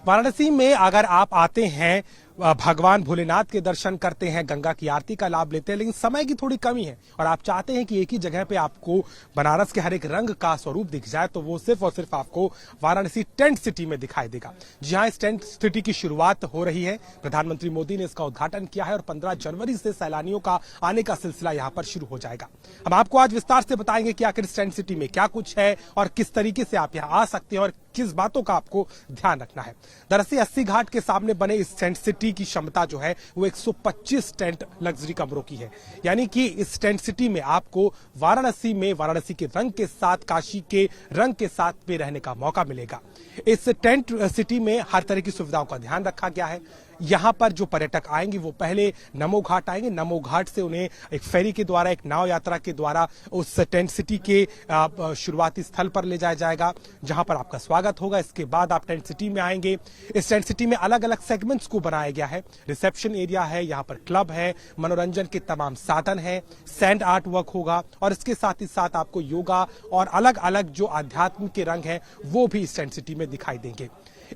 वाराणसी में अगर आप आते हैं, भगवान भोलेनाथ के दर्शन करते हैं, गंगा की आरती का लाभ लेते हैं, लेकिन समय की थोड़ी कमी है और आप चाहते हैं कि एक ही जगह पे आपको बनारस के हर एक रंग का स्वरूप दिख जाए, तो वो सिर्फ और सिर्फ आपको वाराणसी टेंट सिटी में दिखाई देगा। जी हां, इस टेंट सिटी की शुरुआत हो रही है। प्रधानमंत्री मोदी ने इसका उद्घाटन किया है और 15 जनवरी से सैलानियों का आने का सिलसिला यहां पर शुरू हो जाएगा। हम आपको आज विस्तार से बताएंगे कि आखिर इस टेंट सिटी में क्या कुछ है और किस तरीके से आप यहां आ सकते हैं और किस बातों का आपको ध्यान रखना है। दरअसल 80 घाट के सामने बने इस टेंट सिटी की क्षमता जो है वो 125 टेंट लग्जरी कमरों की है। यानी कि इस टेंट सिटी में आपको वाराणसी के रंग के साथ, काशी के रंग के साथ में रहने का मौका मिलेगा। इस टेंट सिटी में हर तरह की सुविधाओं का ध्यान रखा गया है। यहां पर जो पर्यटक आएंगे वो पहले नमो घाट आएंगे, नमो घाट से उन्हें एक फेरी के द्वारा, एक नाव यात्रा के द्वारा उस टेंट सिटी के शुरुआती स्थल पर ले जाया जाएगा, जहां पर आपका स्वागत होगा। इसके बाद आप टेंट सिटी में आएंगे। इस टेंट सिटी में अलग अलग सेगमेंट्स को बनाया गया है। रिसेप्शन एरिया है, यहाँ पर क्लब है, मनोरंजन के तमाम साधन है, सैंड आर्ट वर्क होगा और इसके साथ ही साथ आपको योगा और अलग अलग जो आध्यात्म के रंग हैं वो भी इस टेंट सिटी में दिखाई देंगे।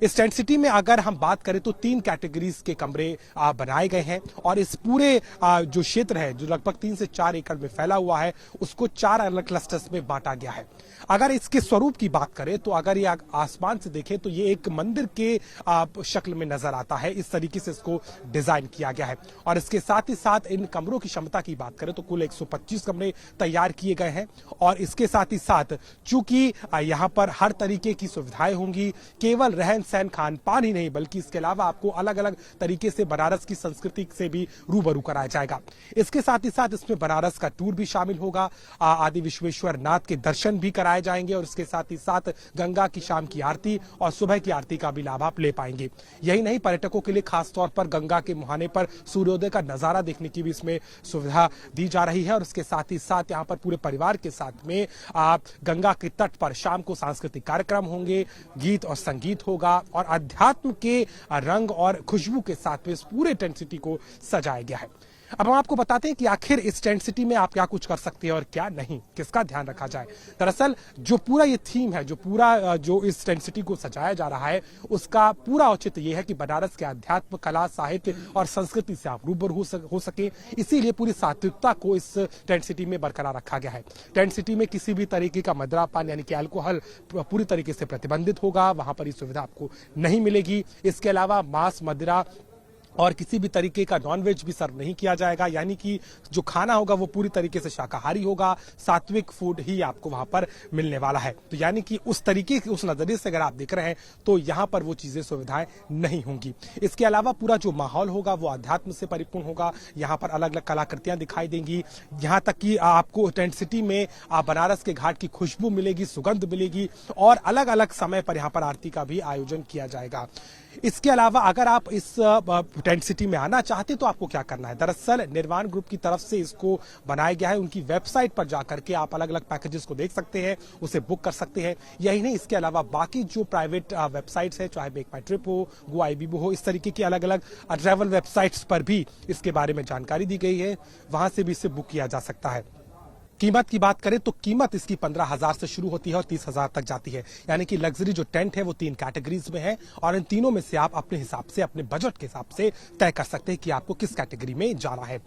इस टेंट सिटी में अगर हम बात करें तो 3 कैटेगरीज के कमरे बनाए गए हैं और इस पूरे जो क्षेत्र है, जो लगभग 3 से 4 एकड़ में फैला हुआ है, उसको 4 अलग क्लस्टर्स में बांटा गया है। अगर इसके स्वरूप की बात करें तो अगर ये आसमान से देखें तो ये एक मंदिर के शक्ल में नजर आता है। इस तरीके से इसको डिजाइन किया गया है और इसके साथ ही साथ इन कमरों की क्षमता की बात करें तो कुल 125 कमरे तैयार किए गए हैं और इसके साथ ही साथ चूंकि यहाँ पर हर तरीके की सुविधाएं होंगी, केवल रहन सहन, खान पान ही नहीं बल्कि इसके अलावा आपको अलग अलग तरीके से बनारस की संस्कृति से भी रूबरू कराया जाएगा। इसके साथ ही साथ इसमें बनारस का टूर भी शामिल होगा, आदि विश्वेश्वर नाथ के दर्शन भी कराए जाएंगे और इसके साथ ही साथ गंगा की शाम की आरती और सुबह की आरती का भी लाभ आप ले पाएंगे। यही नहीं, पर्यटकों के लिए खास तौर पर गंगा के मुहाने पर सूर्योदय का नजारा देखने की भी इसमें सुविधा दी जा रही है और इसके साथ ही साथ यहाँ पर पूरे परिवार के साथ में आप गंगा के तट पर शाम को सांस्कृतिक कार्यक्रम होंगे, गीत और संगीत होगा और अध्यात्म के रंग और खुशबू के साथ में इस पूरे टेंट सिटी को सजाया गया है। अब हम आपको बताते हैं कि आखिर इस टेंट सिटी में आप क्या कुछ कर सकते हैं और क्या नहीं, किसका ध्यान रखा जाए। दरअसल जो पूरा ये थीम है, जो इस टेंट सिटी को सजाया जा रहा है, उसका पूरा औचित्य ये है कि बनारस के अध्यात्म, कला, साहित्य और संस्कृति से आप रूबरू हो सके। इसीलिए पूरी सात्विकता को इस टेंट सिटी में बरकरार रखा गया है। टेंट सिटी में किसी भी तरीके का मदिरापान यानी कि अल्कोहल पूरी तरीके से प्रतिबंधित होगा, वहां पर ये सुविधा आपको नहीं मिलेगी। इसके अलावा मांस, मदिरा और किसी भी तरीके का नॉनवेज भी सर्व नहीं किया जाएगा, यानी कि जो खाना होगा वो पूरी तरीके से शाकाहारी होगा, सात्विक फूड ही आपको वहां पर मिलने वाला है। तो यानी कि उस तरीके, उस नजरिए से अगर आप देख रहे हैं तो यहां पर वो चीजें, सुविधाएं नहीं होंगी। इसके अलावा पूरा जो माहौल होगा वो अध्यात्म से परिपूर्ण होगा। यहाँ पर अलग अलग कलाकृतियां दिखाई देंगी, यहाँ तक कि आपको टेंट सिटी में बनारस के घाट की खुशबू मिलेगी, सुगंध मिलेगी और अलग अलग समय पर यहाँ पर आरती का भी आयोजन किया जाएगा। इसके अलावा अगर आप इस टेंट सिटी में आना चाहते तो आपको क्या करना है। दरअसल निर्वाण ग्रुप की तरफ से इसको बनाया गया है। उनकी वेबसाइट पर जाकर के आप अलग अलग पैकेजेस को देख सकते हैं, उसे बुक कर सकते हैं। यही नहीं, इसके अलावा बाकी जो प्राइवेट वेबसाइट्स है, चाहे मेक माई ट्रिप हो, गो आईबीबो हो, इस तरीके की अलग अलग ट्रैवल वेबसाइट्स पर भी इसके बारे में जानकारी दी गई है, वहां से भी इसे बुक किया जा सकता है। कीमत की बात करें तो कीमत इसकी 15,000 से शुरू होती है और 30,000 तक जाती है। यानी कि लग्जरी जो टेंट है वो 3 कैटेगरीज में है और इन तीनों में से आप अपने हिसाब से, अपने बजट के हिसाब से तय कर सकते हैं कि आपको किस कैटेगरी में जाना है।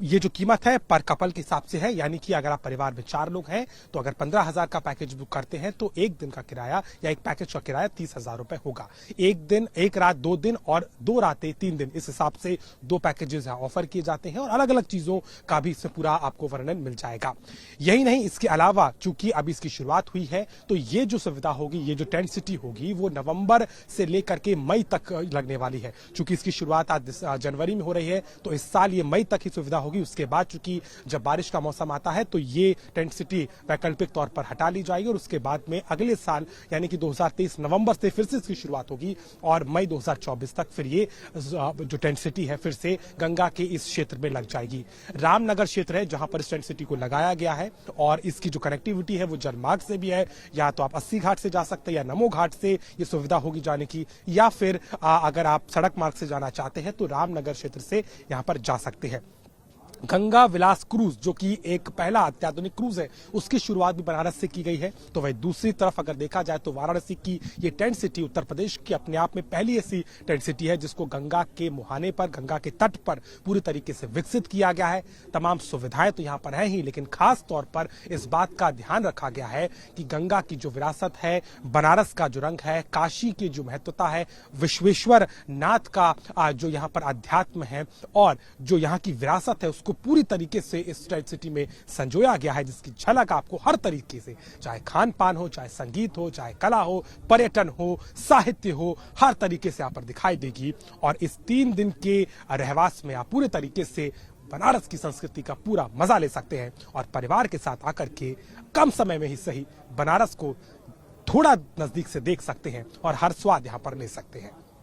ये जो कीमत है पर कपल के हिसाब से है, यानी कि अगर आप परिवार में 4 लोग हैं तो अगर 15,000 का पैकेज बुक करते हैं तो एक दिन का किराया या एक पैकेज का किराया 30,000 रुपए होगा। एक दिन, एक रात, 2 दिन और 2 रातें 3 दिन, इस हिसाब से 2 पैकेजेस ऑफर किए जाते हैं और अलग अलग चीजों का भी इसमें पूरा आपको वर्णन मिल जाएगा। यही नहीं, इसके अलावा चूंकि अभी इसकी शुरुआत हुई है तो ये जो सुविधा होगी, ये जो टेंट सिटी होगी वो नवंबर से लेकर के मई तक लगने वाली है। चूंकि इसकी शुरुआत आज जनवरी में हो रही है तो इस साल ये मई तक ही सुविधा होगी। उसके बाद चूंकि जब बारिश का मौसम आता है तो ये टेंट सिटी वैकल्पिक तौर पर हटा ली जाएगी और उसके बाद में अगले साल यानी कि 2023 नवंबर से फिर से इसकी शुरुआत होगी और मई 2024 तक फिर ये जो टेंट सिटी है फिर से गंगा के इस क्षेत्र में लग जाएगी। रामनगर क्षेत्र है जहां पर इस टेंट सिटी को लगाया गया है और इसकी जो कनेक्टिविटी है वो जलमार्ग से भी है। या तो आप 80 घाट से जा सकते हैं या नमो घाट से ये सुविधा होगी जाने की, या फिर अगर आप सड़क मार्ग से जाना चाहते हैं तो रामनगर क्षेत्र से यहां पर जा सकते हैं। गंगा विलास क्रूज, जो कि एक पहला अत्याधुनिक क्रूज है, उसकी शुरुआत भी बनारस से की गई है। तो वही दूसरी तरफ अगर देखा जाए तो वाराणसी की ये टेंट सिटी उत्तर प्रदेश की अपने आप में पहली ऐसी टेंट सिटी है जिसको गंगा के मुहाने पर, गंगा के तट पर पूरी तरीके से विकसित किया गया है। तमाम सुविधाएं तो यहाँ पर है ही, लेकिन खास तौर पर इस बात का ध्यान रखा गया है कि गंगा की जो विरासत है, बनारस का जो रंग है, काशी की जो महत्वता है, विश्वेश्वर नाथ का जो यहाँ पर अध्यात्म है और जो यहाँ की विरासत है, को पूरी तरीके से इस टेंट सिटी में संजोया गया है, जिसकी झलक आपको हर तरीके से, चाहे खान पान हो, चाहे संगीत हो, चाहे कला हो, पर्यटन हो, साहित्य हो, हर तरीके से यहाँ पर दिखाई देगी। और इस 3 दिन के रहवास में आप पूरे तरीके से बनारस की संस्कृति का पूरा मजा ले सकते हैं और परिवार के साथ आकर के कम समय में ही सही बनारस को थोड़ा नजदीक से देख सकते हैं और हर स्वाद यहाँ पर ले सकते हैं।